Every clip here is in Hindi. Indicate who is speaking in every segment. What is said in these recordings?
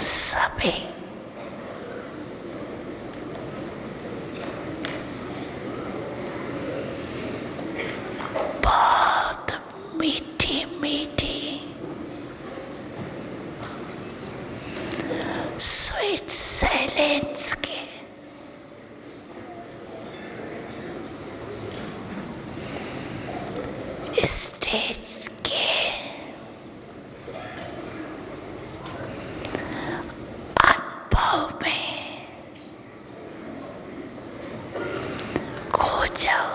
Speaker 1: सभी बहुत मीठी मीठी स्वीट साइलेंस के स्टेज के अनुभव में खो जाओ।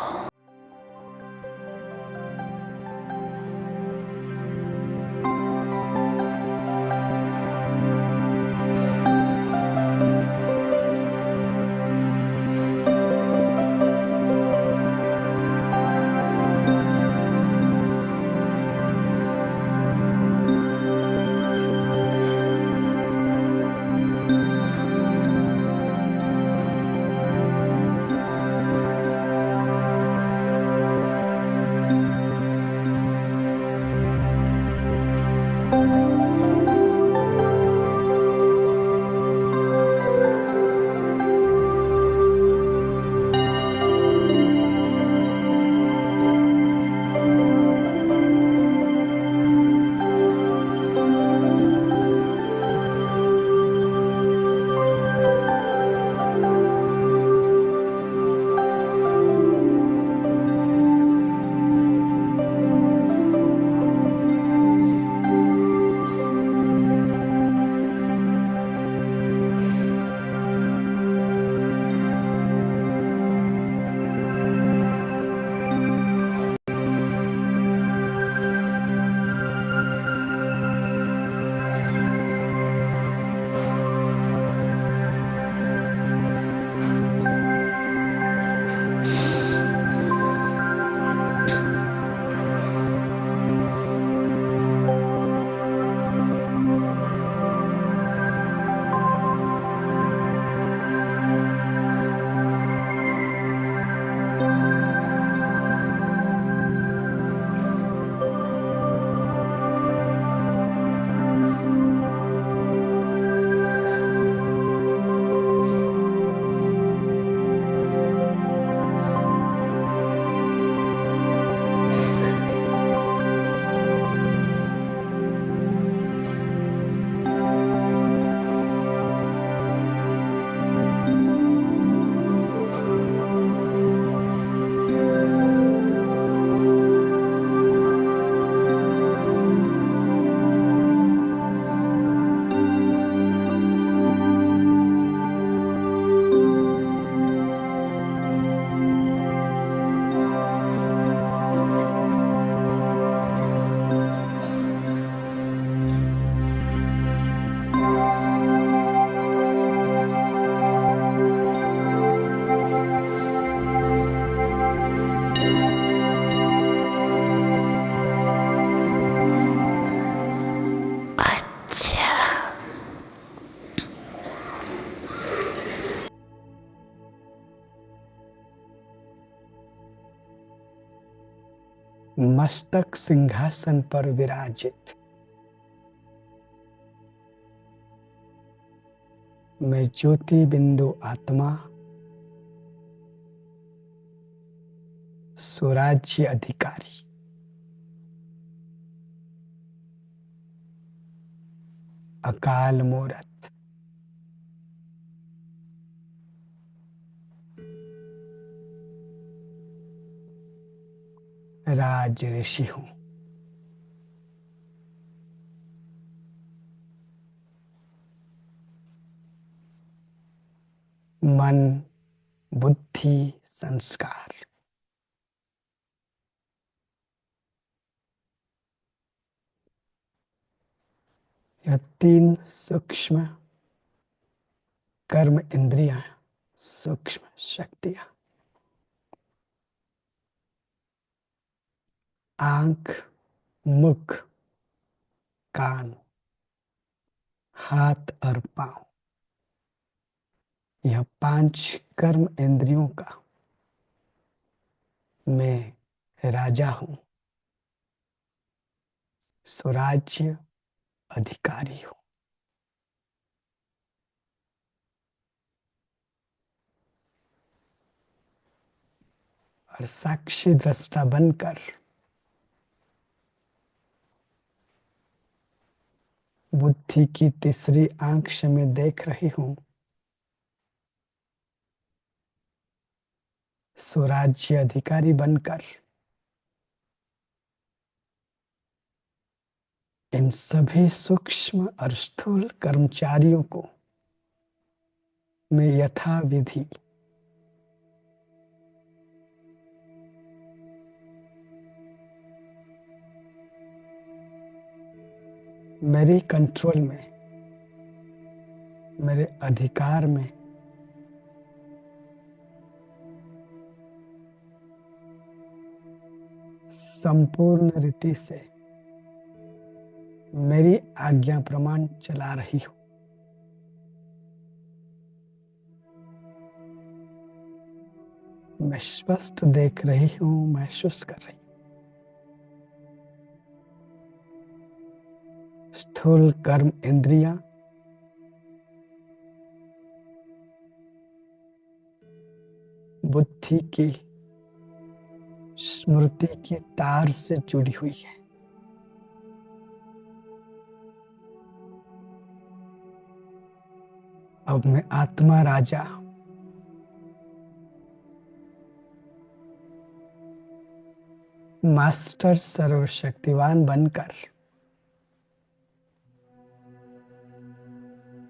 Speaker 2: मस्तक सिंहासन पर विराजित, मैं ज्योति बिंदु आत्मा, स्वराज्य अधिकारी, अकाल मूरत, राज ऋषि हूं। मन, बुद्धि, संस्कार, यह तीन सूक्ष्म कर्म इंद्रियां, सूक्ष्म शक्तियां, आंख, मुख, कान, हाथ और पांव, यह पांच कर्म इंद्रियों का मैं राजा हूं, स्वराज्य अधिकारी हूं। और साक्षी दृष्टा बनकर बुद्धि की तीसरी आंख से मैं देख रही हूं, स्वराज्य अधिकारी बनकर इन सभी सूक्ष्म और स्थूल कर्मचारियों को मैं यथाविधि मेरे कंट्रोल में, मेरे अधिकार में संपूर्ण रीति से मेरी आज्ञा प्रमाण चला रही हूं। मैं स्पष्ट देख रही हूं, महसूस कर रही हूं। स्थूल कर्म इंद्रियां बुद्धि की स्मृति की तार से जुड़ी हुई है। अब मैं आत्मा राजा मास्टर सर्वशक्तिवान बनकर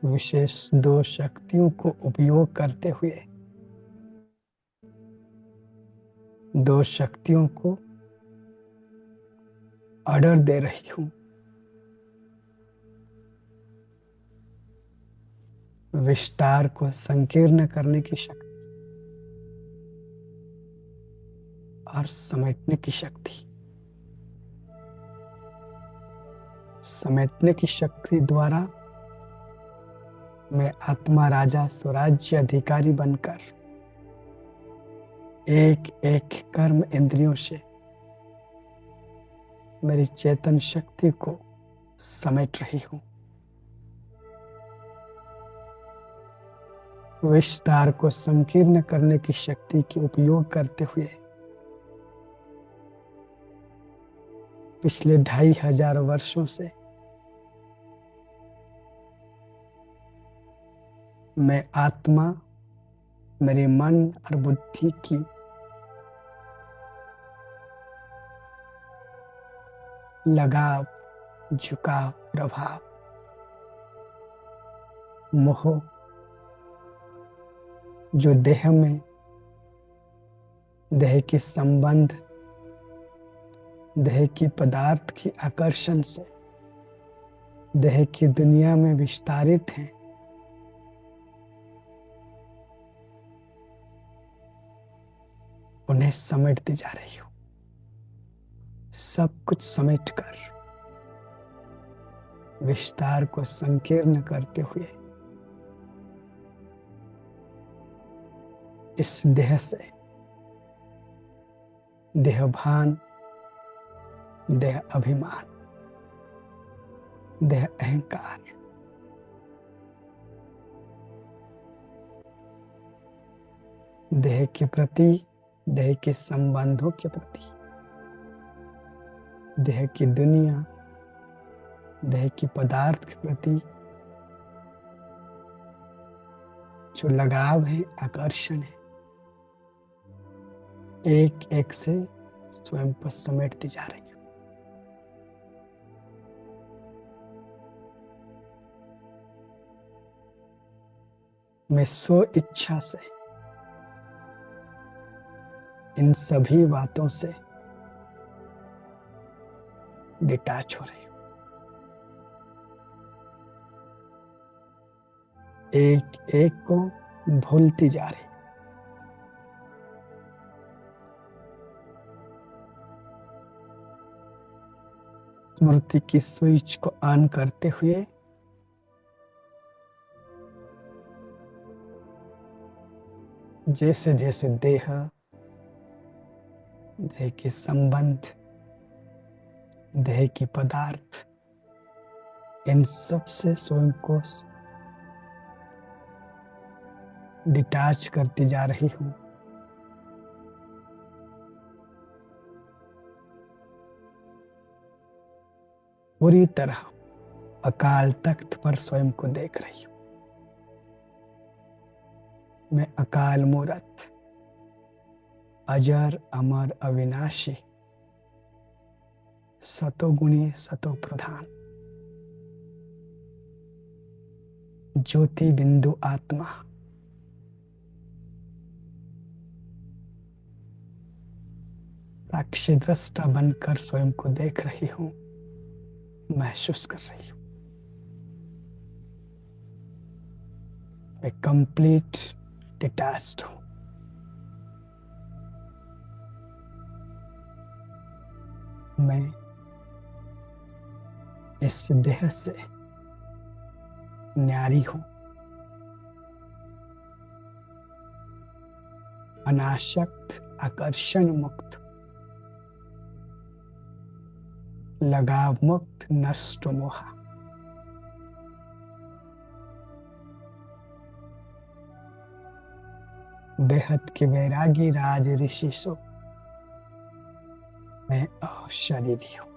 Speaker 2: विशेष दो शक्तियों को उपयोग करते हुए दो शक्तियों को ऑर्डर दे रही हूं। विस्तार को संकीर्ण करने की शक्ति और समेटने की शक्ति। समेटने की शक्ति द्वारा मैं आत्मा राजा स्वराज्य अधिकारी बनकर एक एक कर्म इंद्रियों से मेरी चेतन शक्ति को समेट रही हूं। विस्तार को संकीर्ण करने की शक्ति के उपयोग करते हुए पिछले 2500 वर्षों से मैं आत्मा, मेरे मन और बुद्धि की लगाव, झुकाव, प्रभाव, मोह जो देह में, देह के संबंध, देह की पदार्थ की आकर्षण से देह की दुनिया में विस्तारित हैं, उन्हें समेटती जा रही हूं। सब कुछ समेटकर विस्तार को संकीर्ण करते हुए इस देह से, देहभान, देह अभिमान, देह अहंकार, देह के प्रति, देह के संबंधों के प्रति, देह की दुनिया, देह की पदार्थ के प्रति जो लगाव है, आकर्षण है, एक एक से स्वयं को समेटती जा रही हूं। मैं स्व इच्छा से इन सभी बातों से डिटैच हो रही हूं। एक एक को भूलती जा रही। स्मृति की स्विच को ऑन करते हुए जैसे जैसे देह, देह के संबंध, देह की पदार्थ, इन सब से स्वयं को डिटैच करती जा रही हूं। पूरी तरह अकाल तख्त पर स्वयं को देख रही हूं। मैं अकाल मूरत, अजर अमर अविनाशी, सतोगुणी सतो प्रधान, ज्योति बिंदु आत्मा, साक्षी दृष्टा बनकर स्वयं को देख रही हूं, महसूस कर रही हूं। मैं कंप्लीट डिटैच्ड हूं। मैं इस देह से न्यारी हूं, अनासक्त, आकर्षण मुक्त, लगाव मुक्त, नष्ट मोहा। बेहद के वैरागी राज ऋषि सो मैं अशरीरी हूं।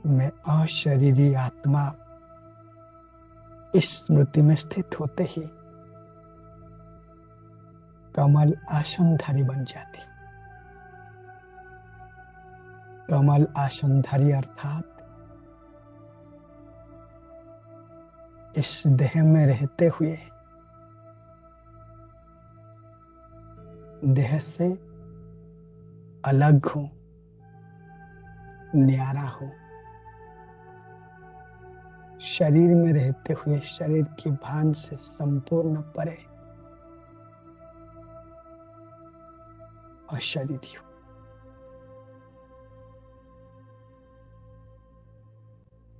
Speaker 2: मैं अशरीरी आत्मा इस स्मृति में स्थित होते ही कमल आसनधारी बन जाती। कमल आसनधारी अर्थात इस देह में रहते हुए देह से अलग हूं, न्यारा हूं। शरीर में रहते हुए शरीर की भान से संपूर्ण परे अशरीरी हूं।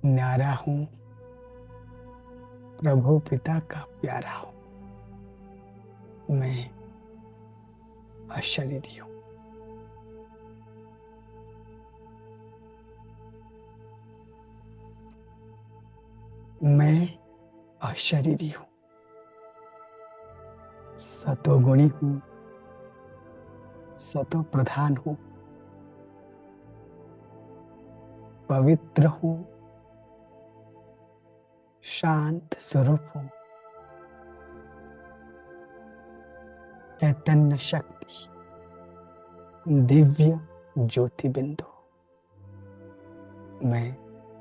Speaker 2: न्यारा हूं, प्रभु पिता का प्यारा हूं। मैं अशरीरी हूं। मैं अशरीरी हूं, सतोगुणी हूं, सतो प्रधान हूं, पवित्र हूं, शांत स्वरूप हूं, चैतन्य शक्ति, दिव्य ज्योति बिंदु। मैं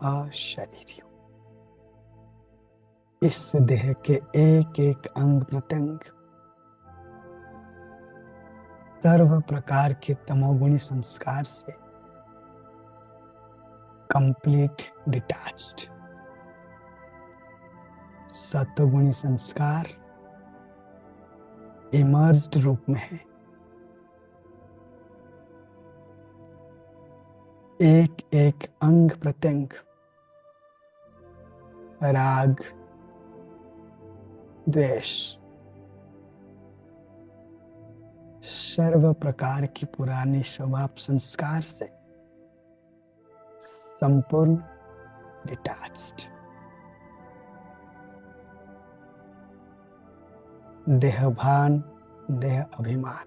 Speaker 2: अशरीरी हूं। इस देह के एक एक अंग प्रत्यंग सर्व प्रकार के तमोगुणी संस्कार से कंप्लीट डिटैच्ड। सतोगुणी संस्कार इमर्ज्ड रूप में है। एक एक अंग प्रत्यंग राग, द्वेष, सर्व प्रकार की पुरानी स्वभाव संस्कार से संपूर्ण डिटैच्ड। देहभान, देह अभिमान,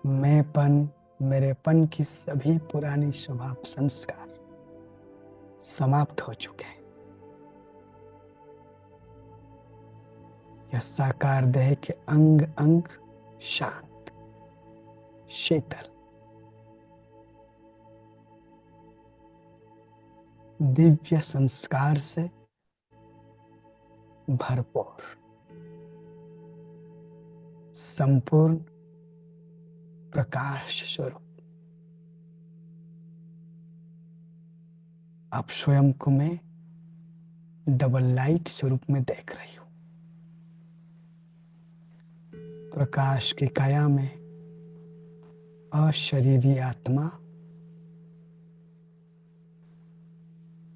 Speaker 2: मैंपन, मेरेपन की सभी पुरानी स्वभाव संस्कार समाप्त हो चुके हैं। यह साकार देह के अंग अंग शांत, शीतल, दिव्य संस्कार से भरपूर, संपूर्ण प्रकाश स्वरूप। अब स्वयं को मैं डबल लाइट स्वरूप में देख रही हूं। प्रकाश की काया में अशरीरी आत्मा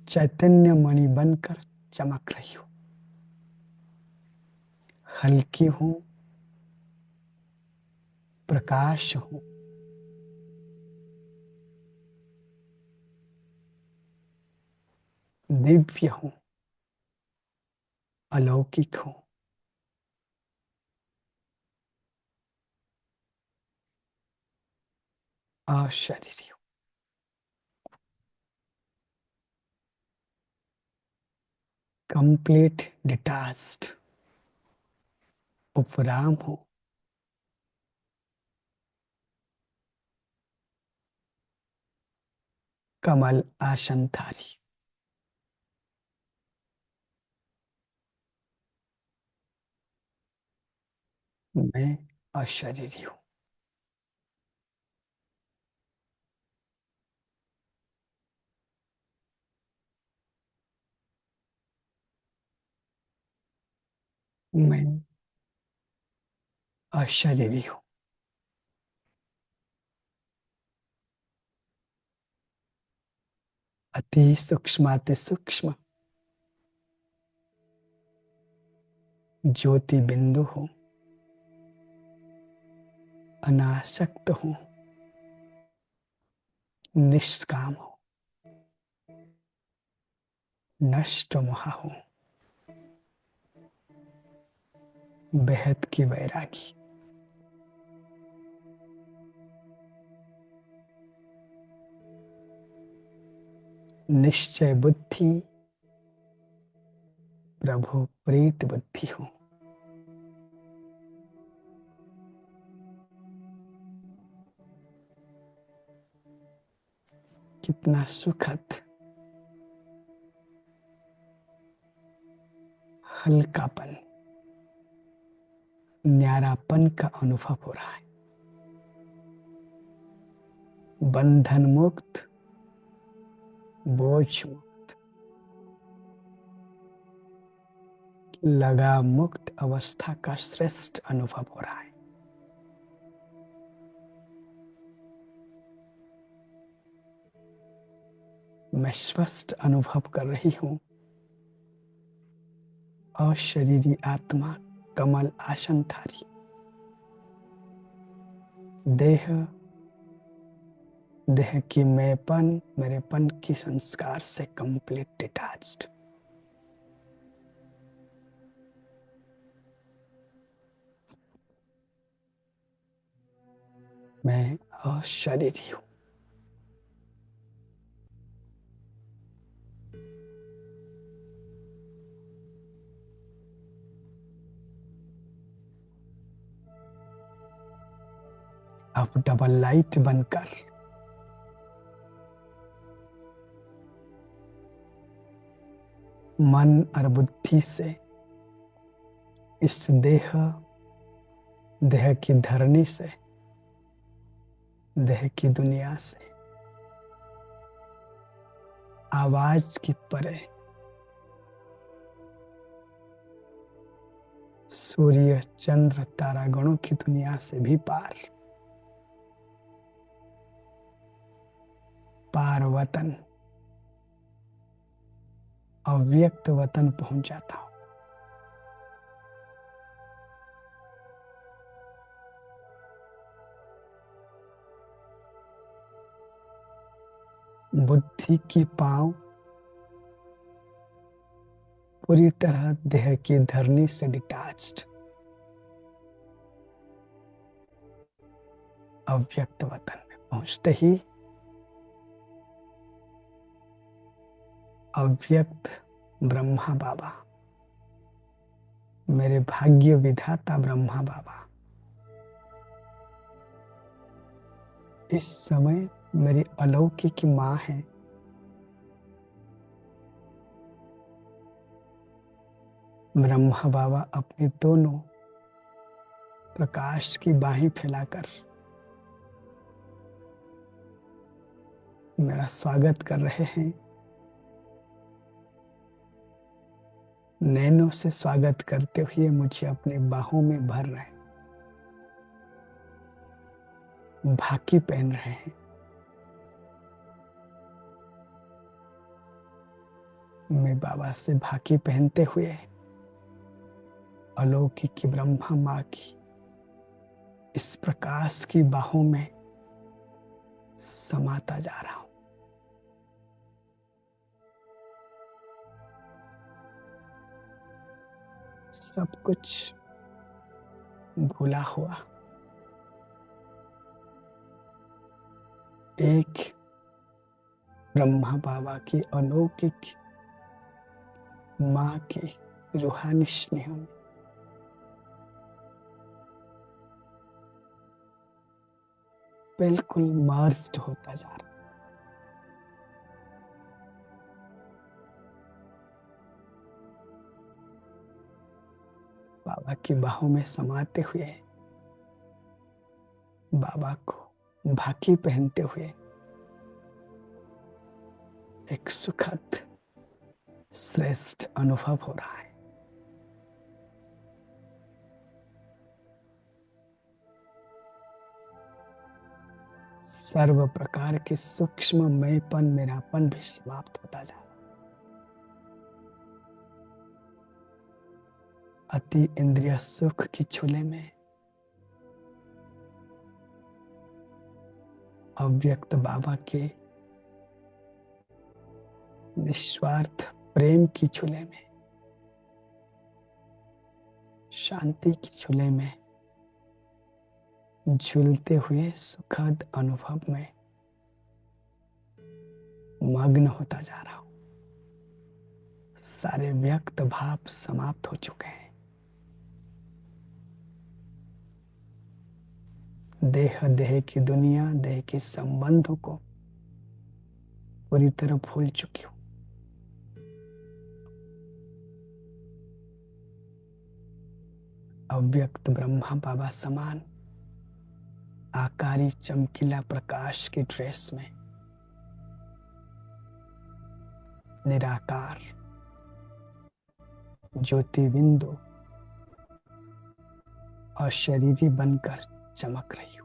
Speaker 2: चैतन्य मणि बनकर चमक रही हूं। हल्की हूं, प्रकाश हूं, दिव्य हूं, अलौकिक हूं। अशरीरी हूं, कंप्लीट डिटाच्ड, उपराम हूं, कमल आसनधारी, मैं अशरीरी हूं। मैं अशरीरी हूं। अति सूक्ष्माति सूक्ष्म ज्योति बिंदु हूं, अनासक्त हूं, निष्काम हूं, नष्ट मोहा हूं, बेहद की वैरागी, निश्चय बुद्धि, प्रभु प्रीत बुद्धि हूं। कितना सुखद, हल्कापन, न्यारापन का अनुभव हो रहा है। बंधन मुक्त, बोझ मुक्त, लगाव मुक्त अवस्था का श्रेष्ठ अनुभव हो रहा है। मैं स्पष्ट अनुभव कर रही हूं, अशरीरी आत्मा कमल आसनधारी, देह देह की मैंपन मेरेपन की संस्कार से कंप्लीट डिटैच्ड। मैं अशरीरी हूं। अब डबल लाइट बनकर मन और बुद्धि से इस देह देह की धरनी से, देह की दुनिया से, आवाज की परे, सूर्य चंद्र तारागणों की दुनिया से भी पार, पार वतन, अव्यक्त वतन पहुंच जाता हूं। बुद्धि की पांव पूरी तरह देह की धरनी से डिटैच्ड, अव्यक्त वतन में पहुंचते ही अव्यक्त ब्रह्मा बाबा, मेरे भाग्य विधाता ब्रह्मा बाबा इस समय मेरी अलौकिक मां है। ब्रह्मा बाबा अपने दोनों प्रकाश की बाहें फैलाकर मेरा स्वागत कर रहे हैं। नैनों से स्वागत करते हुए मुझे अपनी बाहों में भर रहे हैं, भाकी पहन रहे हैं। मैं बाबा से भाकी पहनते हुए अलौकिक ब्रह्मा माँ की इस प्रकाश की बाहों में समाता जा रहा हूं। सब कुछ भूला हुआ, एक ब्रह्मा बाबा की अलौकिक माँ की रूहानी स्नेह में बिल्कुल मर्ज्ड होता जा रहा। बाबा की बाहों में समाते हुए, बाबा को भाकी पहनते हुए एक सुखद श्रेष्ठ अनुभव हो रहा है। सर्व प्रकार के सूक्ष्म मैंपन मेरापन भी समाप्त होता जा रहा है। अति इंद्रिय सुख की झूले में अव्यक्त बाबा के निस्वार्थ प्रेम की झूले में, शांति की झूले में झूलते हुए सुखद अनुभव में मग्न होता जा रहा हूं। सारे व्यक्त भाव समाप्त हो चुके हैं। देह देह की दुनिया, देह के संबंधों को पूरी तरह भूल चुकी हूं। अव्यक्त ब्रह्मा बाबा समान आकारी चमकीला प्रकाश की ड्रेस में निराकार ज्योति बिंदु अशरीरी बनकर चमक रही हूं।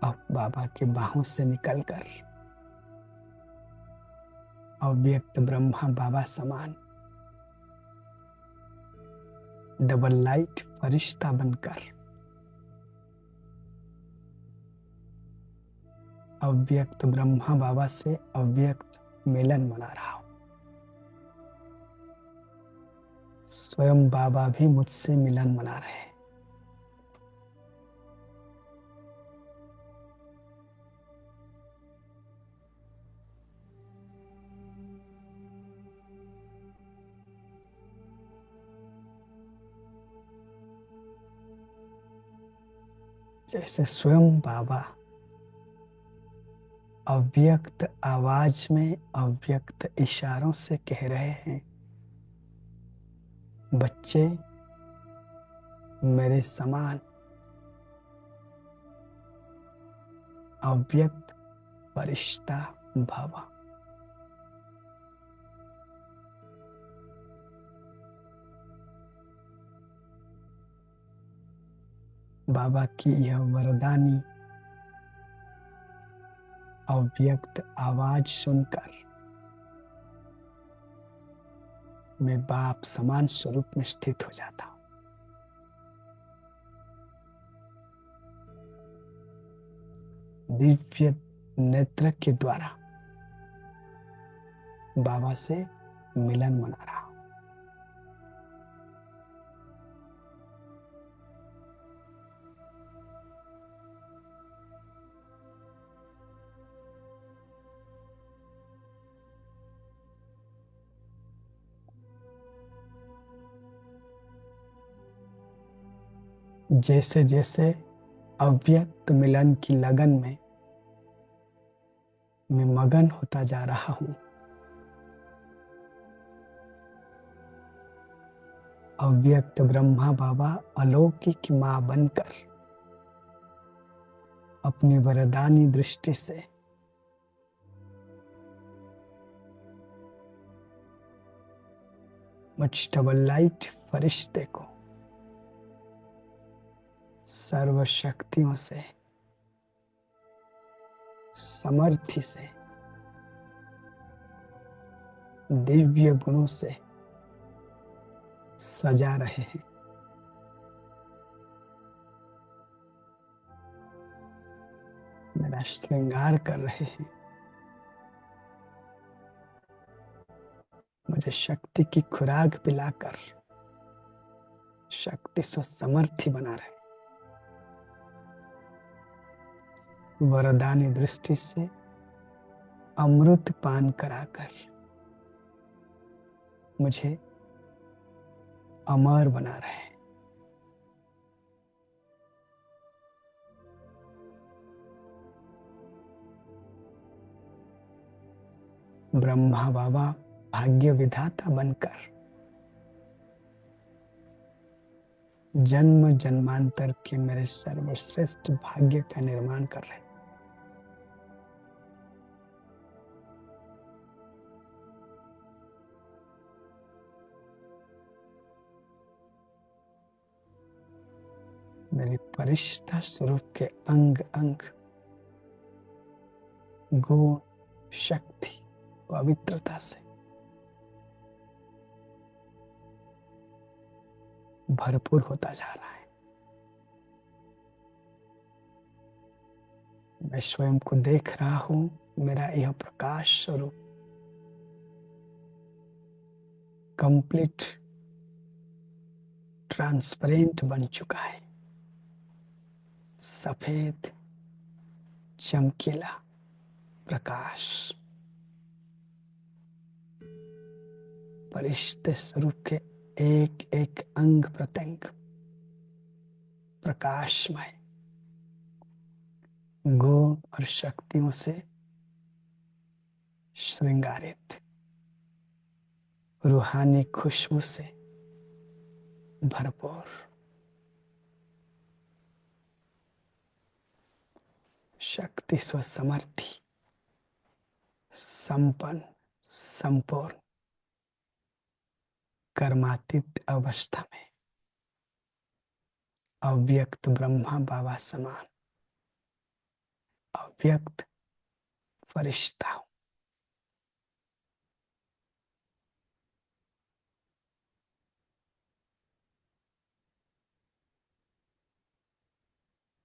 Speaker 2: अब बाबा के बाहों से निकलकर अव्यक्त ब्रह्मा बाबा समान डबल लाइट फरिश्ता बनकर अव्यक्त ब्रह्मा बाबा से अव्यक्त मिलन मना रहा हूं। स्वयं बाबा भी मुझसे मिलन मना रहे हैं। जैसे स्वयं बाबा अव्यक्त आवाज में अव्यक्त इशारों से कह रहे हैं, बच्चे मेरे समान अव्यक्त फरिश्ता भव। बाबा की यह वरदानी अव्यक्त आवाज सुनकर मैं बाप समान स्वरूप में स्थित हो जाता हूं। दिव्य नेत्र के द्वारा बाबा से मिलन मना रहा हूं। जैसे जैसे अव्यक्त मिलन की लगन में मैं मगन होता जा रहा हूं, अव्यक्त ब्रह्मा बाबा अलौकिक मां बनकर अपनी वरदानी दृष्टि से मुझ डबल लाइट फरिश्ते को सर्व शक्तियों से, समर्थि से, दिव्य गुणों से सजा रहे हैं। मेरा मेरा श्रृंगार कर रहे हैं, मुझे शक्ति की खुराक पिलाकर शक्ति से समर्थी बना रहे, वरदानी दृष्टि से अमृत पान कराकर मुझे अमर बना रहे हैं। ब्रह्मा बाबा भाग्य विधाता बनकर जन्म जन्मांतर के मेरे सर्वश्रेष्ठ भाग्य का निर्माण कर रहे हैं। मेरी परिष्ठा स्वरूप के अंग अंग गुण, शक्ति, पवित्रता से भरपूर होता जा रहा है। मैं स्वयं को देख रहा हूं, मेरा यह प्रकाश स्वरूप कंप्लीट ट्रांसपेरेंट बन चुका है, सफेद चमकीला प्रकाश परिष्ठ स्वरूप के एक एक अंग प्रत्यंग प्रकाशमय गुण और शक्तियों से श्रृंगारित, रूहानी खुशबू से भरपूर, शक्ति स्वसमर्थी, संपन्न, संपूर्ण, कर्मातीत अवस्था में अव्यक्त ब्रह्मा बाबा समान अव्यक्त फरिश्ता हूं।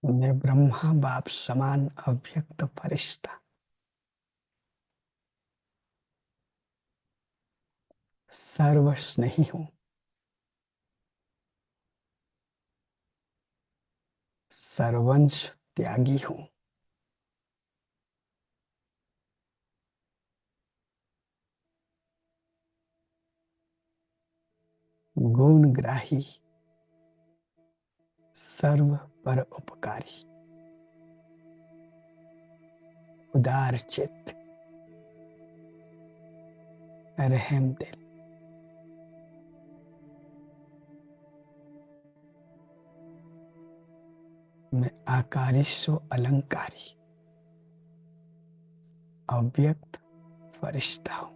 Speaker 2: मैं ब्रह्मा बाप समान अव्यक्त फरिश्ता सर्वस्नेही हूं, सर्वंश त्यागी हूं, गुणग्राही, सर्व पर उपकारी, उदार चित्त, रहम दिल, मैं आकारी सो अलंकारी अव्यक्त फरिश्ता हूं।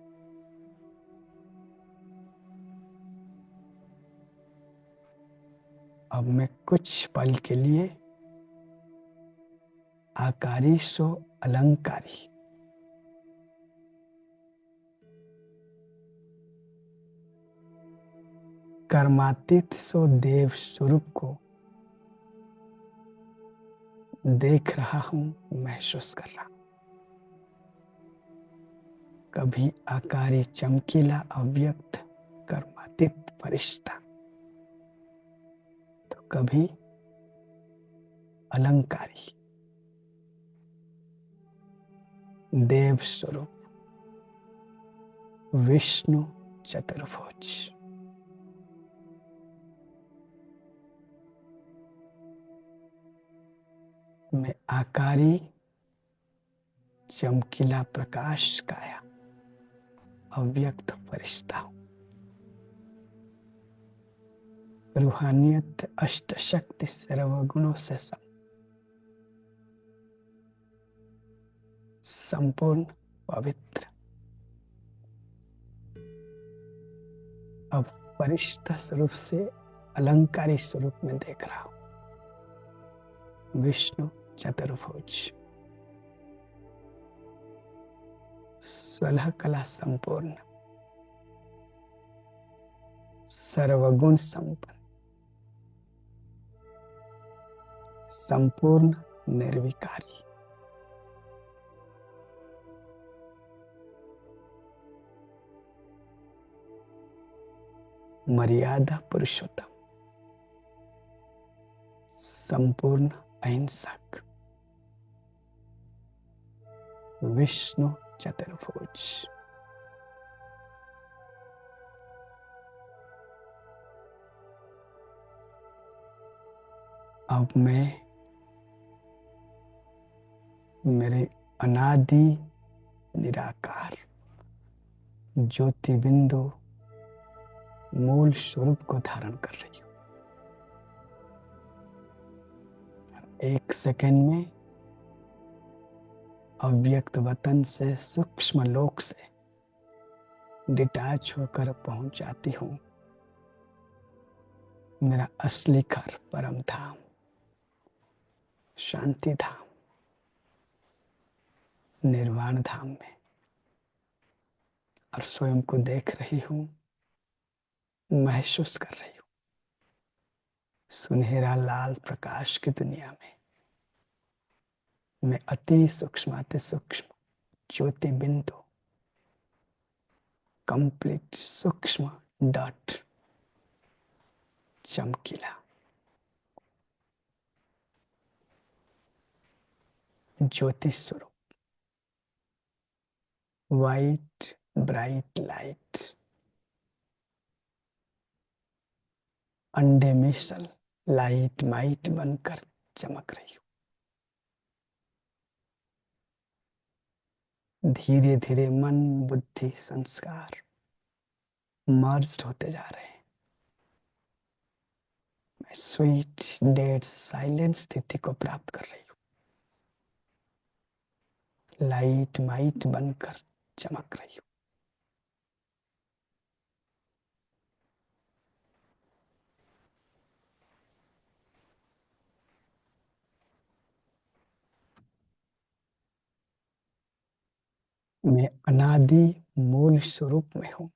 Speaker 2: अब मैं कुछ पल के लिए आकारी सो अलंकारी कर्मातीत सो देव स्वरूप को देख रहा हूं, महसूस कर रहा हूं। कभी आकारी चमकीला अव्यक्त कर्मातीत फरिश्ता, तो कभी अलंकारी देव स्वरूप विष्णु चतुर्भुज। मैं आकारी चमकीला प्रकाश काया अव्यक्त फरिश्ता हूं। रूहानियत अष्ट शक्ति सर्वगुणों से संपूर्ण पवित्र। अब फरिश्ता स्वरूप से अलंकारी स्वरूप में देख रहा हूं, विष्णु चतुर्भुज, 16 कला संपूर्ण, सर्वगुण संपन्न, संपूर्ण निर्विकारी, मर्यादा पुरुषोत्तम, संपूर्ण अहिंसक, विष्णु चतुर्भुज, अब मैं मेरे अनादि निराकार ज्योति बिंदु मूल स्वरूप को धारण कर रही हूं। एक सेकंड में अव्यक्त वतन से, सूक्ष्म लोक से डिटैच होकर पहुंच जाती हूं मेरा असली घर, परम धाम, शांति धाम, निर्वाण धाम में, और स्वयं को देख रही हूं, महसूस कर रही हूं सुनहरा लाल प्रकाश की दुनिया में मैं अति सूक्ष्म ज्योति बिंदु, कंप्लीट सूक्ष्म डॉट, चमकीला ज्योति स्वरूप, वाइट ब्राइट लाइट, अनडेमिसल लाइट माइट बनकर चमक रही हूं। धीरे धीरे मन, बुद्धि, संस्कार मर्ज होते जा रहे हैं। मैं स्वीट डेड साइलेंट स्थिति को प्राप्त कर रही हूं। लाइट माइट बनकर चमक रही हूं। मैं अनादि मूल स्वरूप में हूं,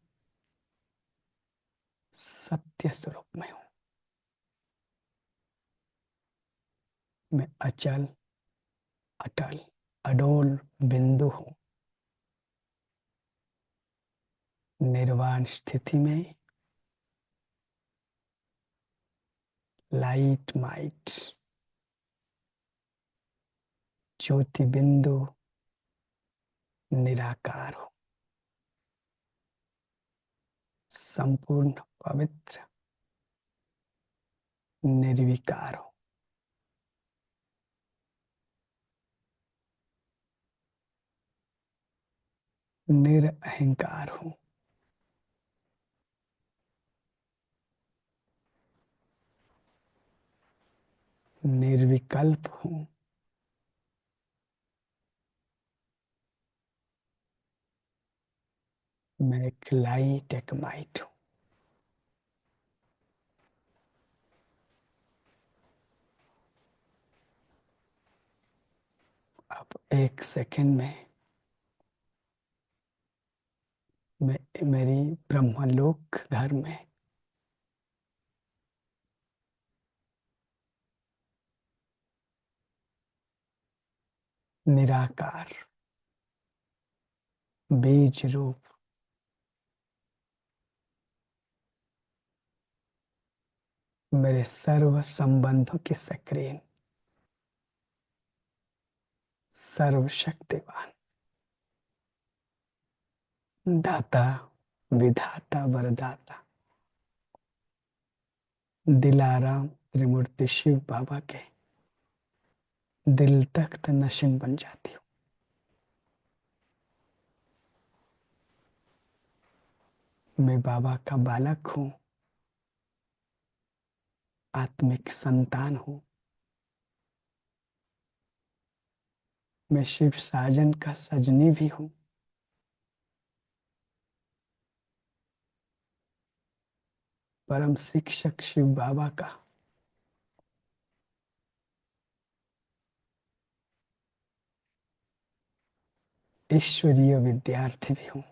Speaker 2: सत्य स्वरूप में हूं। मैं अचल, अटल, अडोल बिंदु हूं। निर्वाण स्थिति में लाइट माइट ज्योति बिंदु निराकार हूं, संपूर्ण पवित्र निर्विकार हूं। निरअहंकार हूं। निर्विकल्प हूं। मैं एक लाइट, एक माइट हूं। अब एक सेकंड में मैं मेरी ब्रह्मलोक घर में निराकार बीज रूप मेरे सर्व संबंधों की स्क्रीन, सर्वशक्तिवान दाता, विधाता, वरदाता, दिलाराम त्रिमूर्ति शिव बाबा के दिल तख्त नशीन बन जाती हूँ। मैं बाबा का बालक हूँ, आत्मिक संतान हूँ। मैं शिव साजन का सजनी भी हूँ। परम शिक्षक शिव बाबा का ईश्वरीय विद्यार्थी भी हूँ।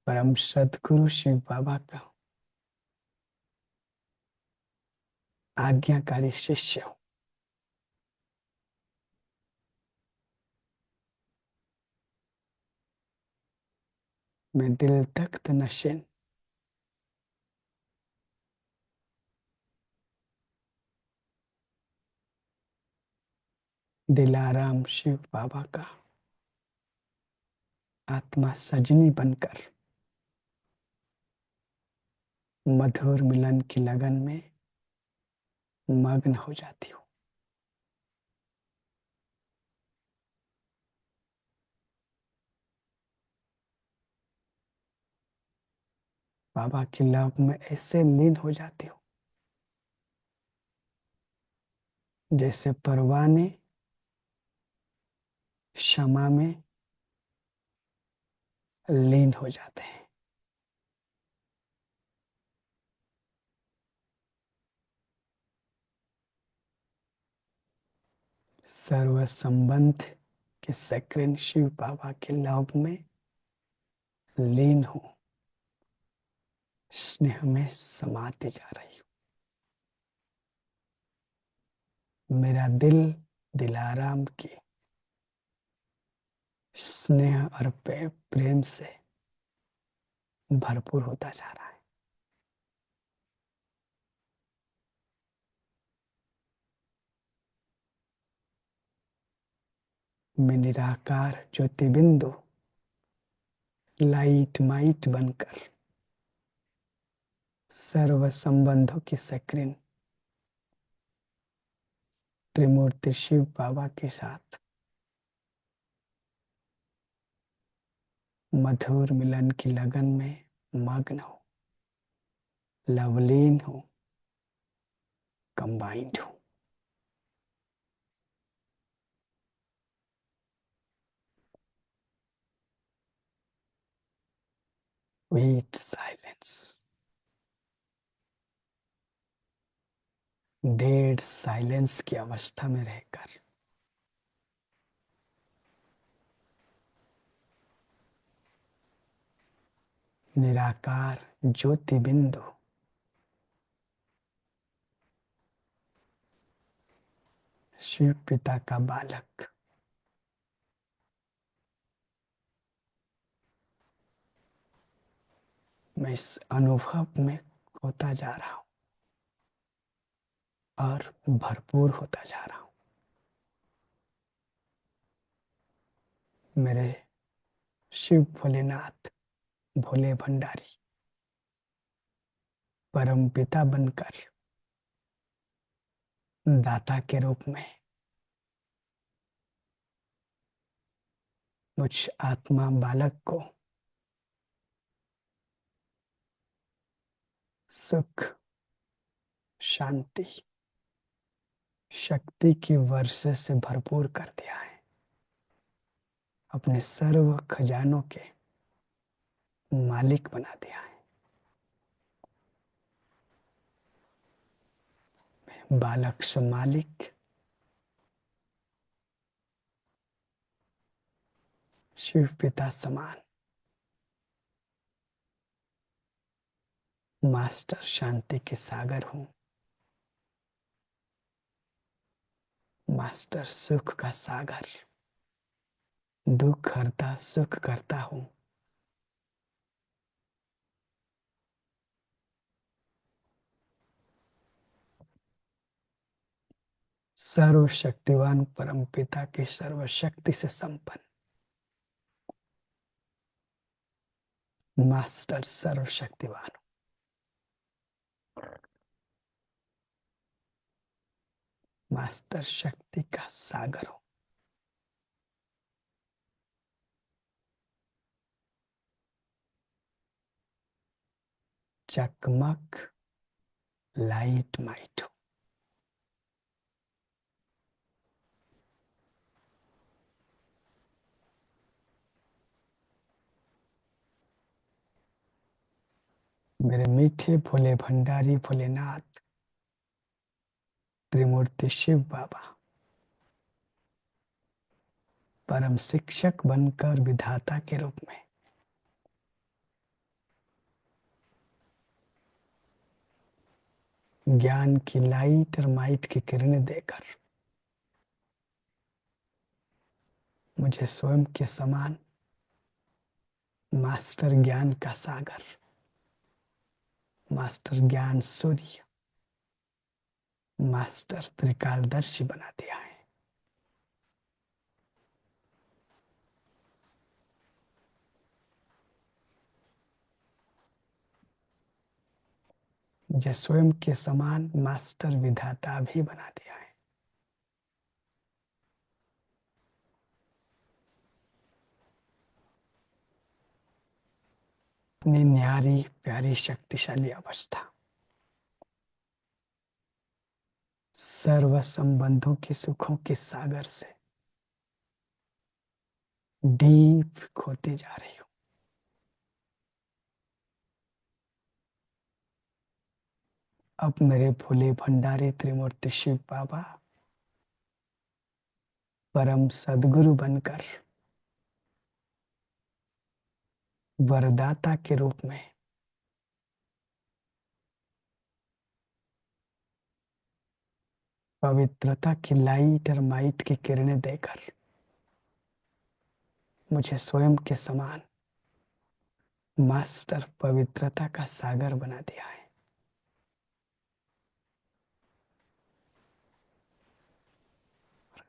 Speaker 2: परम सद्गुरु शिव बाबा का आज्ञाकारी शिष्य हूँ। में दिल तख्त नशीन, दिलाराम शिव बाबा का आत्मा सजनी बनकर मधुर मिलन की लगन में मग्न हो जाती हूँ। बाबा की लव में ऐसे लीन हो जाती हूँ जैसे परवाने क्षमा में लीन हो जाते हैं। सर्व संबंध के सक्रिय शिव बाबा के लव में लीन हूँ, स्नेह में समाती जा रही हूँ। मेरा दिल दिलाराम की स्नेह और प्रेम से भरपूर होता जा रहा है। मैं निराकार ज्योति बिंदु लाइट माइट बनकर सर्व संबंधों की सक्रिय त्रिमूर्ति शिव बाबा के साथ मधुर मिलन की लगन में मग्न हो, लवलीन हो, कंबाइंड हो। वेट साइलेंस, डेड साइलेंस की अवस्था में रहकर निराकार ज्योति बिंदु शिव पिता का बालक मैं इस अनुभव में होता जा रहा हूं और भरपूर होता जा रहा हूं। मेरे शिव भोलेनाथ भोले भंडारी परम पिता बनकर दाता के रूप में मुझ आत्मा बालक को सुख, शांति, शक्ति की वर्षा से भरपूर कर दिया है। अपने सर्व खजानों के मालिक बना दिया है। बालक से मालिक, शिव पिता समान, मास्टर शांति के सागर हूं, मास्टर सुख का सागर, दुख हरता सुख करता हूं। सर्वशक्तिवान परम पिता की सर्वशक्ति से संपन्न मास्टर सर्वशक्तिवान, मास्टर शक्ति का सागर हूं। चकमक लाइट माइट हूं। मेरे मीठे भोले भंडारी भोलेनाथ त्रिमूर्ति शिव बाबा परम शिक्षक बनकर विधाता के रूप में ज्ञान की लाइट और माइट की किरणें देकर मुझे स्वयं के समान मास्टर ज्ञान का सागर, मास्टर ज्ञान सूर्य, मास्टर त्रिकालदर्शी बना दिया है। जो स्वयं के समान मास्टर विधाता भी बना दिया है। इतनी न्यारी प्यारी शक्तिशाली अवस्था, सर्व संबंधों के सुखों के सागर से डीप खोते जा रही हूं। अब मेरे भोले भंडारी त्रिमूर्ति शिव बाबा परम सदगुरु बनकर वरदाता के रूप में पवित्रता की लाइट और माइट की किरणें देकर मुझे स्वयं के समान मास्टर पवित्रता का सागर बना दिया है।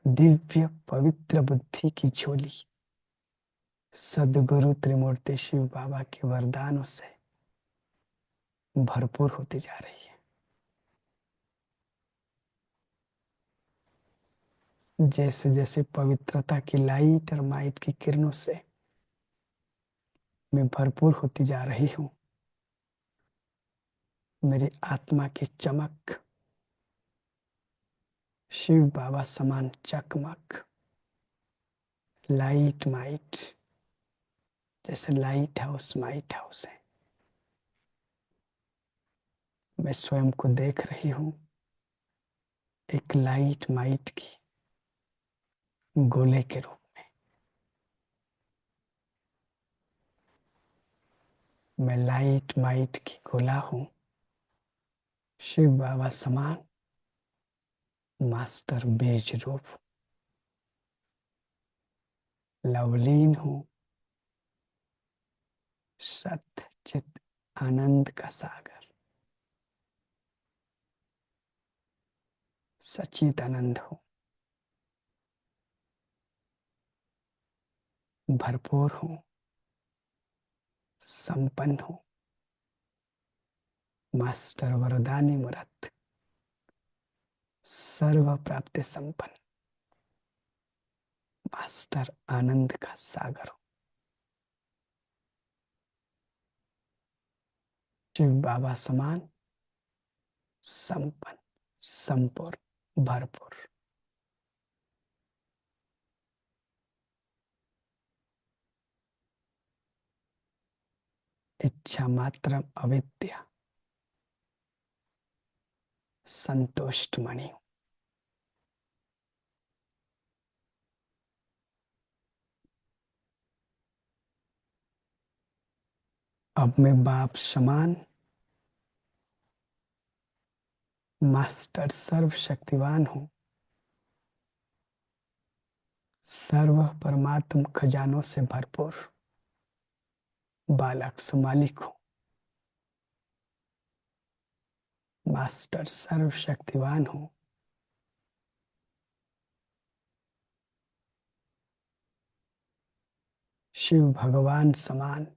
Speaker 2: दिव्य पवित्र बुद्धि की झोली सदगुरु त्रिमूर्ति शिव बाबा के वरदानों से भरपूर होती जा रही है। जैसे जैसे पवित्रता की लाइट और माइट की किरणों से मैं भरपूर होती जा रही हूं, मेरी आत्मा की चमक शिव बाबा समान चकमक, लाइट माइट, जैसे लाइट हाउस माइट हाउस है। मैं स्वयं को देख रही हूं एक लाइट माइट की गोले के रूप में। मैं लाइट माइट की गोला हूं, शिव बाबा समान मास्टर बीज रूप, लवलीन हूं, सत्य चित आनंद का सागर, सचित आनंद हूं, भरपूर हूं, संपन्न हूं, मास्टर वरदानी मूर्त, सर्व प्राप्ति संपन्न, मास्टर आनंद का सागर हूं। शिव बाबा समान संपन्न, संपूर्ण, भरपूर। इच्छा मात्र अविद्या, संतुष्ट मणि। अब मैं बाप समान मास्टर सर्वशक्तिवान हूं, सर्व परमात्म खजानों से भरपूर बालक सुमालिक हूं, मास्टर सर्वशक्तिवान हूं, शिव भगवान समान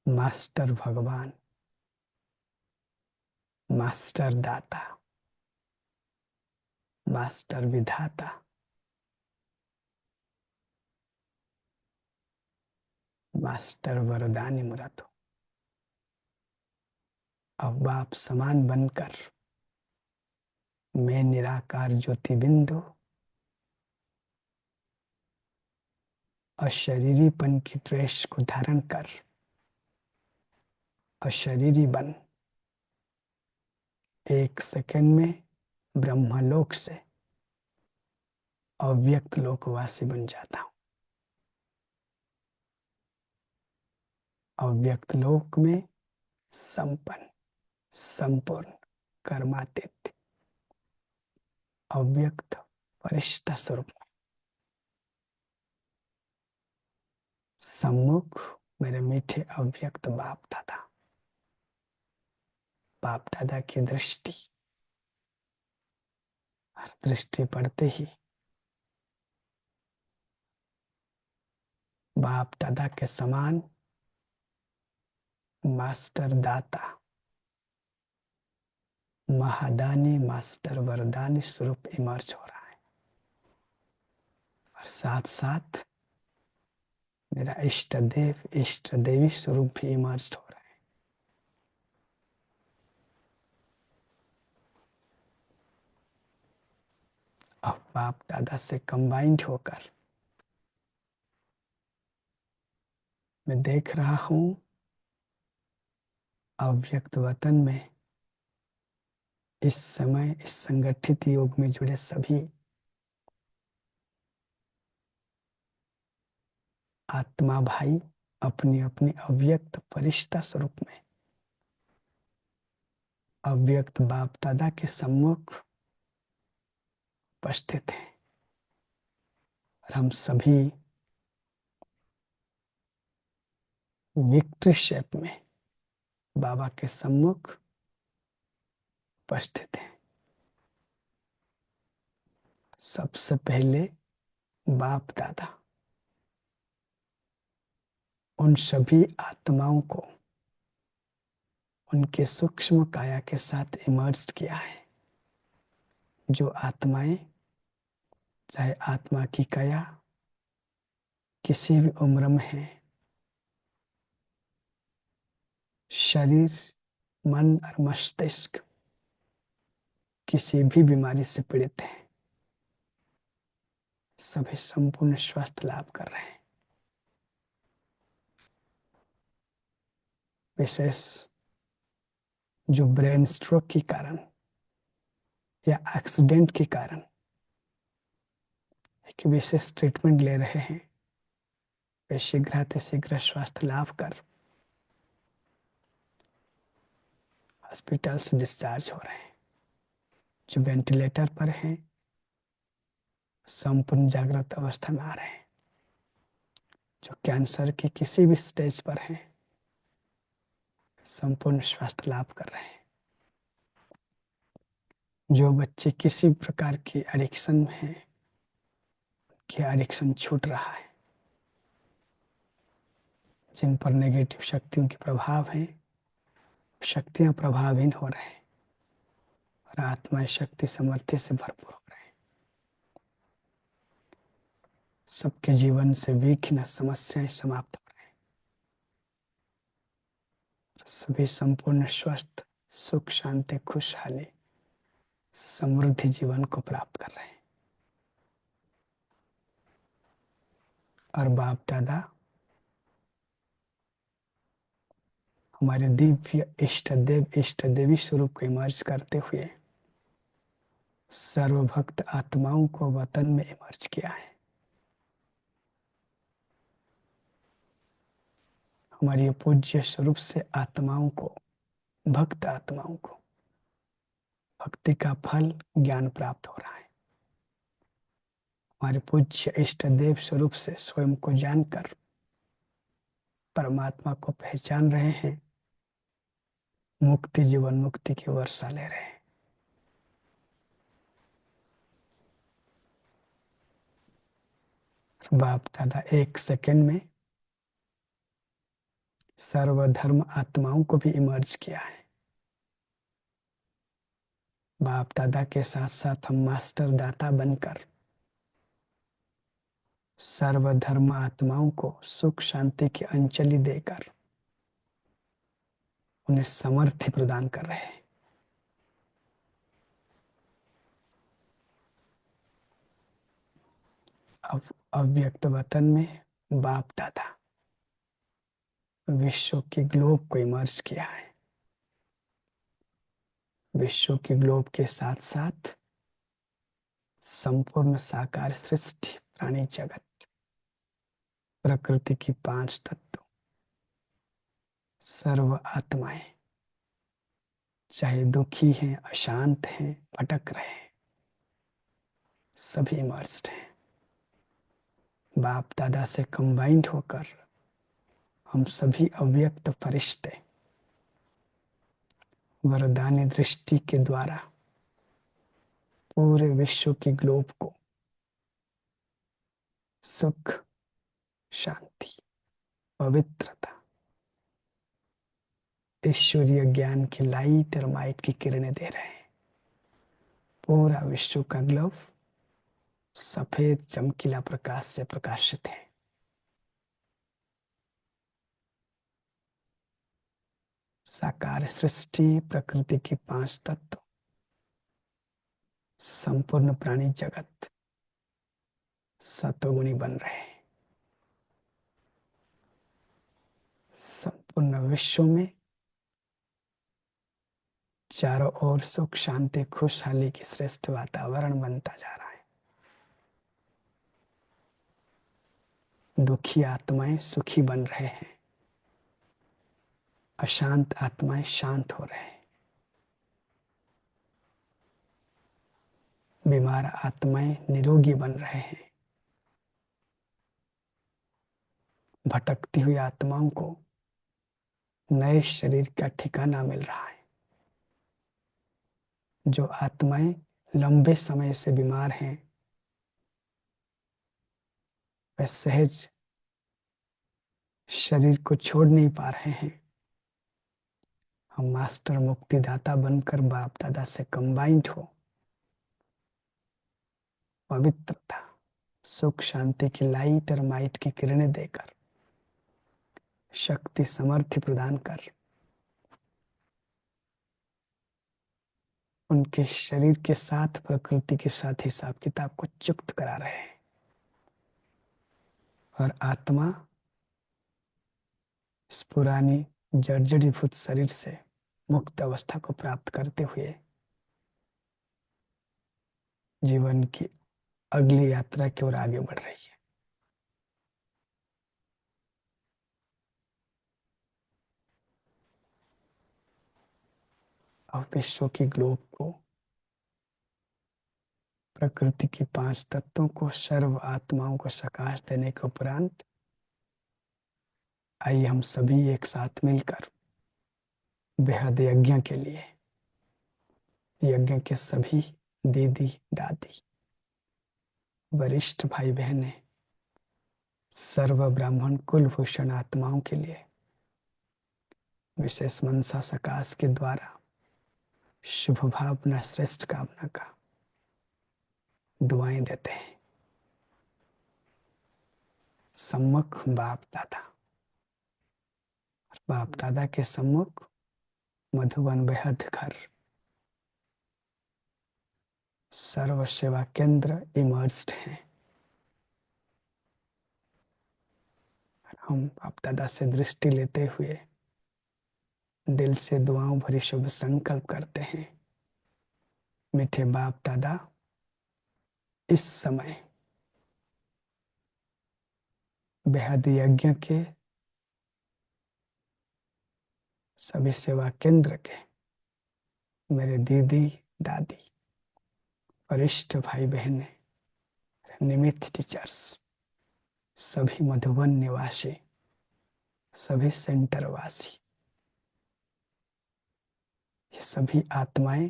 Speaker 2: मास्टर भगवान, मास्टर दाता, मास्टर विधाता, मास्टर वरदानी मूर्त हूं। अब बाप समान बनकर मैं निराकार ज्योति बिंदु अशरीरीपन की ड्रेस को धारण कर अशरीरी बन एक सेकंड में ब्रह्मलोक से अव्यक्त लोकवासी बन जाता हूं। अव्यक्त लोक में संपन्न, संपूर्ण, कर्मातीत, अव्यक्त फरिश्ता स्वरूप सम्मुख मेरे मीठे अव्यक्त बाप दादा, बाप दादा की दृष्टि, और दृष्टि पड़ते ही बाप दादा के समान मास्टर दाता, महादानी, मास्टर वरदानी स्वरूप इमर्ज हो रहा है। और साथ साथ मेरा इष्ट देव, इष्ट देवी स्वरूप भी इमर्ज हो रहा है। अब बाप दादा से कंबाइंड होकर मैं देख रहा हूं अव्यक्त वतन में इस समय इस संगठित योग में जुड़े सभी आत्मा भाई अपनी अपनी अव्यक्त फरिश्ता स्वरूप में अव्यक्त बाप दादा के सम्मुख उपस्थित हैं। और हम सभी विक्ट्री शेप में बाबा के सम्मुख उपस्थित हैं। सबसे पहले बाप दादा उन सभी आत्माओं को उनके सूक्ष्म काया के साथ इमर्ज किया है। जो आत्माएं, चाहे आत्मा की काया किसी भी उम्र में है, शरीर, मन और मस्तिष्क किसी भी बीमारी से पीड़ित है, सभी संपूर्ण स्वास्थ्य लाभ कर रहे हैं। विशेष जो ब्रेन स्ट्रोक के कारण या एक्सीडेंट के कारण एक विशेष ट्रीटमेंट ले रहे हैं, वे शीघ्र स्वास्थ्य लाभ कर हॉस्पिटल से डिस्चार्ज हो रहे हैं। जो वेंटिलेटर पर हैं संपूर्ण जागृत अवस्था में आ रहे हैं। जो कैंसर के किसी भी स्टेज पर हैं संपूर्ण स्वास्थ्य लाभ कर रहे हैं। जो बच्चे किसी प्रकार की एडिक्शन में हैं, कि एडिक्शन छूट रहा है। जिन पर नेगेटिव शक्तियों के प्रभाव हैं, शक्तियां प्रभावहीन हो रहे हैं और आत्मा शक्ति समर्थी से भरपूर हो रहे हैं। सबके जीवन से विघ्न समस्याएं समाप्त हो रहे हैं। सभी संपूर्ण स्वस्थ, सुख, शांति, खुशहाली, समृद्धि जीवन को प्राप्त कर रहे हैं। और बाप दादा हमारे दिव्य इष्ट देव, इष्ट देवी स्वरूप को इमर्ज करते हुए सर्वभक्त आत्माओं को वतन में इमर्ज किया है। हमारी पूज्य स्वरूप से आत्माओं को, भक्त आत्माओं को भक्ति का फल ज्ञान प्राप्त हो रहा है। हमारे पूज्य इष्ट देव स्वरूप से स्वयं को जानकर परमात्मा को पहचान रहे हैं, मुक्ति, जीवन मुक्ति की वर्षा ले रहे हैं। बाप दादा एक सेकंड में सर्वधर्म आत्माओं को भी इमर्ज किया है। बाप दादा के साथ साथ हम मास्टर दाता बनकर सर्वधर्म आत्माओं को सुख शांति की अंजलि देकर उन्हें समर्थि प्रदान कर रहे हैं। अब अव्यक्त वतन में बाप दादा विश्व के ग्लोब को इमर्ज किया है। विश्व के ग्लोब के साथ साथ संपूर्ण साकार सृष्टि, प्राणी जगत, प्रकृति की 5 तत्व, सर्व आत्माएं, चाहे दुखी हैं, अशांत हैं, भटक रहे हैं, सभी इमर्स्ड हैं। बाप दादा से कंबाइंड होकर हम सभी अव्यक्त फरिश्ते वरदानी दृष्टि के द्वारा पूरे विश्व के ग्लोब को सुख, शांति, पवित्रता, ईश्वरीय ज्ञान की लाइट और माइट की किरणें दे रहे हैं। पूरा विश्व का ग्लोब सफेद चमकीला प्रकाश से प्रकाशित है। साकार सृष्टि, प्रकृति के 5 तत्व, संपूर्ण प्राणी जगत सतोगुणी बन रहे हैं। संपूर्ण विश्व में चारों ओर सुख, शांति, खुशहाली की श्रेष्ठ वातावरण बनता जा रहा है। दुखी आत्माएं सुखी बन रहे हैं, अशांत आत्माएं शांत हो रहे हैं, बीमार आत्माएं निरोगी बन रहे हैं, भटकती हुई आत्माओं को नए शरीर का ठिकाना मिल रहा है। जो आत्माएं लंबे समय से बीमार हैं, वे सहज शरीर को छोड़ नहीं पा रहे हैं। हम मास्टर मुक्तिदाता बनकर बाप दादा से कंबाइंड हो पवित्रता, सुख, शांति की लाइट और माइट की किरणें देकर, शक्ति, समर्थि प्रदान कर उनके शरीर के साथ, प्रकृति के साथ हिसाब किताब को चुक्त करा रहे हैं। और आत्मा इस पुरानी जर्जरीभूत शरीर से मुक्त अवस्था को प्राप्त करते हुए जीवन की अगली यात्रा की ओर आगे बढ़ रही है। अब विश्व की ग्लोब को, प्रकृति की 5 तत्वों को, सर्व आत्माओं को प्रकाश देने के उपरांत आइए हम सभी एक साथ मिलकर बेहद यज्ञ के लिए, यज्ञ के सभी दीदी, दादी, वरिष्ठ भाई बहनें, सर्व ब्राह्मण कुलभूषण आत्माओं के लिए विशेष मनसा सकाश के द्वारा शुभ भावना, श्रेष्ठ कामना का दुआएं देते हैं। सम्मुख बाप दादा, बाप दादा के सम्मुख मधुबन बेहद घर, सर्व सेवा केंद्र इमर्स्ड हैं। हम बाप दादा से दृष्टि लेते हुए दिल से दुआओं भरी शुभ संकल्प करते हैं। मीठे बाप दादा, इस समय बेहद यज्ञ के सभी सेवा केंद्र के मेरे दीदी, दादी, वरिष्ठ भाई बहनें, निमित्त टीचर्स, सभी मधुबन निवासी, सभी सेंटर वासी, ये सभी आत्माएं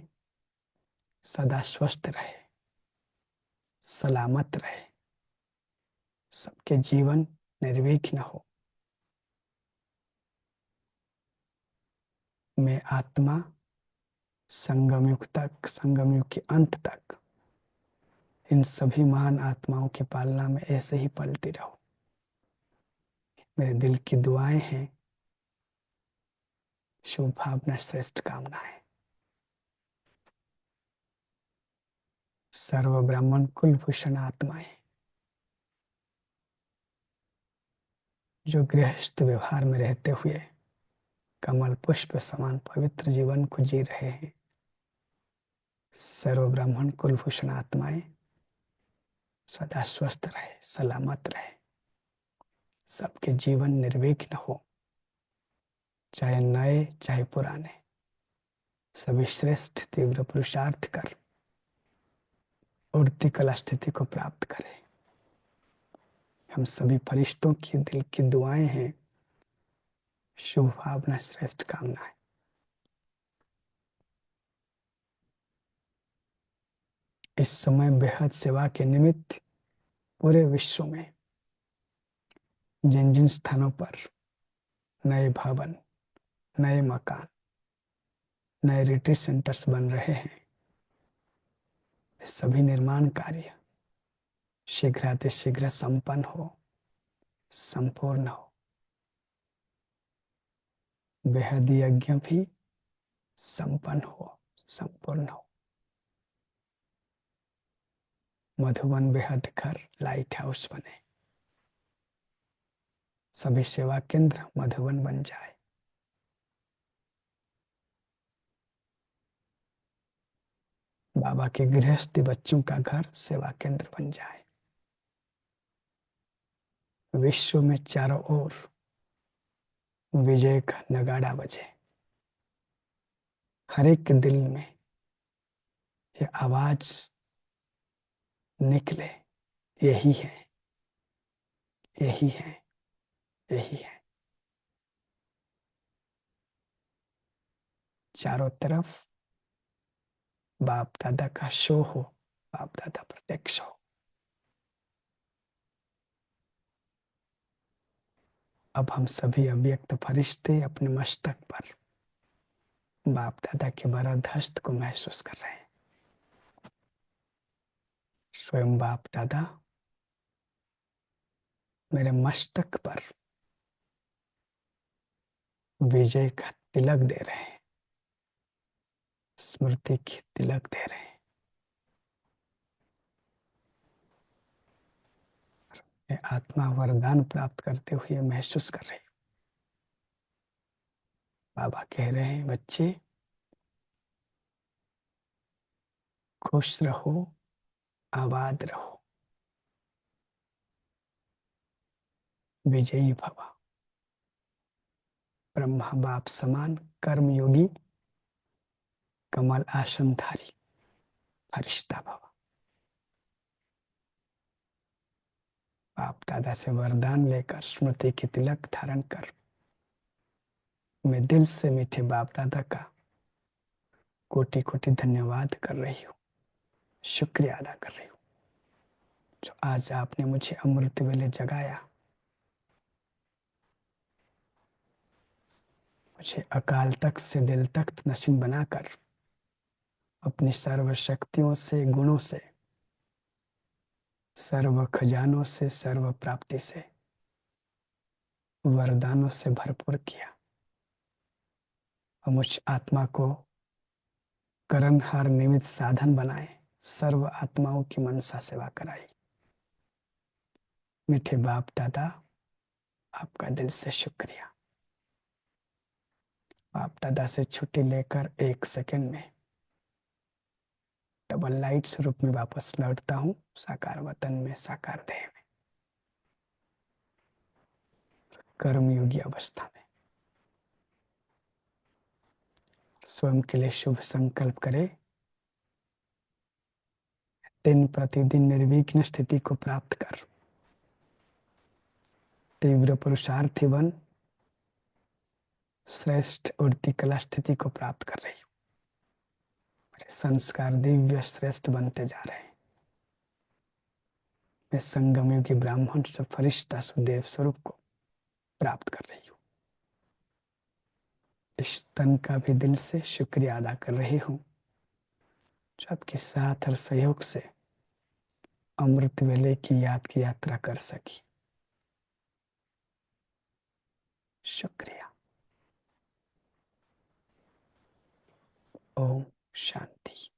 Speaker 2: सदा स्वस्थ रहे, सलामत रहे, सबके जीवन निर्विघ्न हो। मैं आत्मा संगम युग तक, संगम युग के अंत तक इन सभी महान आत्माओं की पालना में ऐसे ही पलती रहो। मेरे दिल की दुआएं हैं, शुभ भावना, श्रेष्ठ कामनाएं। सर्व ब्राह्मण कुलभूषण आत्माएं जो गृहस्थ व्यवहार में रहते हुए कमल पुष्प समान पवित्र जीवन को जी रहे हैं, सर्व ब्राह्मण कुलभूषण आत्माएं सदा स्वस्थ रहे, सलामत रहे, सबके जीवन निर्विघ्न हो, चाहे नए चाहे पुराने, सभी श्रेष्ठ तीव्र पुरुषार्थ कर उड़ती कला स्थिति को प्राप्त करें। हम सभी फरिश्तों की दिल की दुआएं हैं शुभ भावना, श्रेष्ठ कामना है। इस समय बेहद सेवा के निमित्त पूरे विश्व में जिन जिन स्थानों पर नए भवन, नए मकान, नए रिट्रीट सेंटर्स बन रहे हैं, सभी निर्माण कार्य शीघ्रातिशीघ्र संपन्न हो, संपूर्ण हो। बेहद यज्ञ भी संपन्न हो, संपूर्ण हो। मधुबन बेहद घर लाइट हाउस बने, सभी सेवा केंद्र मधुबन बन जाए। बाबा के गृहस्थी बच्चों का घर सेवा केंद्र बन जाए। विश्व में चारों ओर विजय का नगाड़ा बजे, हर एक के दिल में ये आवाज निकले, यही है, यही है, यही है। चारों तरफ बाप दादा का शो हो, बाप दादा प्रत्यक्ष हो। अब हम सभी अव्यक्त फरिश्ते अपने मस्तक पर बाप दादा के वरद हस्त को महसूस कर रहे हैं। स्वयं बाप दादा मेरे मस्तक पर विजय का तिलक दे रहे हैं, स्मृति की तिलक दे रहे हैं। मैं आत्मा वरदान प्राप्त करते हुए महसूस कर रही हूँ। बाबा कह रहे हैं, बच्चे खुश रहो, आबाद रहो, विजयी भव। ब्रह्मा बाप समान कर्मयोगी कमल आसनधारी फरिश्ता भव। बाप दादा से वरदान लेकर स्मृति की तिलक धारण कर मैं दिल से मीठे बाप दादा का कोटि कोटि धन्यवाद कर रही हूँ, शुक्रिया अदा कर रही हूँ, जो आज आपने मुझे अमृत वेले जगाया, मुझे अकाल तख्त से दिल तख्त नशीन बनाकर अपनी सर्व शक्तियों से, गुणों से, सर्व खजानों से, सर्व प्राप्ति से, वरदानों से भरपूर किया और मुझ आत्मा को करणहार निमित्त साधन बनाए, सर्व आत्माओं की मनसा सेवा कराई। मीठे बाप दादा, आपका दिल से शुक्रिया। बाप दादा से छुट्टी लेकर 1 सेकंड में डबल लाइट स्वरूप में वापस लौटता हूँ, साकार वतन में, साकार देह में, कर्मयोगी अवस्था में। स्वयं के लिए शुभ संकल्प करे, दिन प्रतिदिन निर्विघ्न स्थिति को प्राप्त कर तीव्र पुरुषार्थी बन श्रेष्ठ उड़ती कला स्थिति को प्राप्त कर रही हूँ। मेरे संस्कार दिव्य श्रेष्ठ बनते जा रहे हैं। मैं संगम युगी ब्राह्मण से फरिश्ता सुदेव स्वरूप को प्राप्त कर रही हूँ। इस तन का भी दिल से शुक्रिया अदा कर रही हूँ, जो आपके साथ और सहयोग से अमृत वेले की याद की यात्रा कर सकी। शुक्रिया। ओम शांति।